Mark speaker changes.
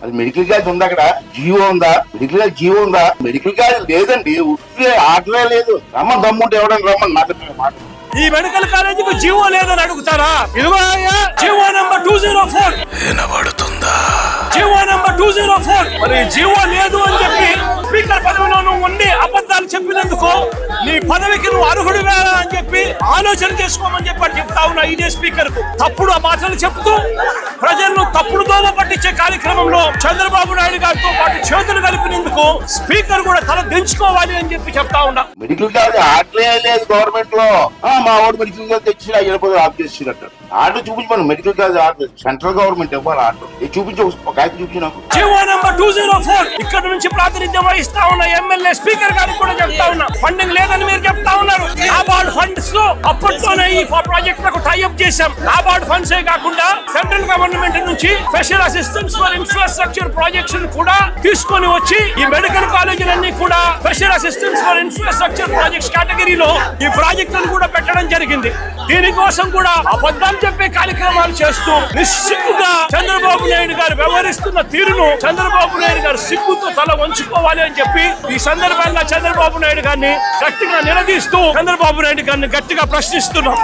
Speaker 1: అది medical college ఉందా? అక్కడ జీవో ఉందా? మెడికల్ కాలేజ్ జీవో ఉందా? మెడికల్ కాలేజ్ లేదండి. ఆటలే లేదు. రమ్మని దమ్ముంటే ఎవడని రమ్మని మాట.
Speaker 2: ఈ మెడికల్ కాలేజీకి జీవో లేదని అడుగుతారా? ఇదిగో జీవో నెంబర్ 204
Speaker 3: వినబడుతుందా?
Speaker 2: GO number 204. మరి జీవో లేదు అని చెప్పి స్పీకర్ పదవిలో నువ్వు ఉండి అబద్ధాలు చెప్పినందుకు నీ పదవికి నువ్వు అర్హుడు వేరా అని చెప్పి ఆలోచన చేసుకోమని చెప్పి చెప్తా ఉన్నా ఇదే స్పీకర్ కు. తప్పుడు ఆ మాటలు చెప్తూ ప్రజలను తప్పుడు దోమ పట్టించే కార్యక్రమంలో చంద్రబాబు నాయుడు గారితో పాటు చేతులు కలిపినందుకు స్పీకర్ కూడా తల దించుకోవాలి అని చెప్పి చెప్తా ఉన్నా.
Speaker 1: మెడికల్ కాలేజ్ ఆటలే లేదు గవర్నమెంట్ లో. మా వాడు మెడికల్ కాలేజ్ తెచ్చి 5 ఆఫ్ చేసినట్టు ఆటో చూపించమను. Medical college auto central government ఇవ్వాలి. ఆటో చూపించి ఒక ఆయన చూపించి నాకు.
Speaker 2: జీవో నెంబర్ 204 ఇక్కడ నుంచి ప్రాతినిధ్యం వహిస్తా ఉన్న ఎమ్మెల్యే స్పీకర్ గారికి కూడా చెప్తా ఉన్నా, ఫండింగ్ లేదని మీరు చెప్తా ఉన్నారు. నాబార్డ్ ఫండ్స్ తో అప్పట్లోనే ఈ ప్రాజెక్ట్ లకు టైఅప్ చేశాం. నాబార్డ్ ఫండ్స్ ఏ కాకుండా సెంట్రల్ గవర్నమెంట్ నుంచి special assistance for infrastructure projects కూడా తీసుకొని వచ్చి ఈ మెడికల్ కాలేజీలన్నీ కూడా special assistance for infrastructure projects కేటగిరీలో ఈ ప్రాజెక్టులను కూడా పెట్టడం జరిగింది. దీనికోసం కూడా అబద్ధాలు చెప్పే కార్యక్రమాలు చేస్తూ నిశ్చితంగా చంద్రబాబు నాయుడు గారు వ్యవహరిస్తున్న తీరును చంద్రబాబు నాయుడు గారు సిగ్గుతో తల వంచుకోవాలి అని చెప్పి ఈ సందర్భంగా చంద్రబాబు నాయుడు గారిని గట్టిగా నిలదీస్తూ చంద్రబాబు నాయుడు గారిని గట్టిగా ప్రశ్నిస్తున్నాం.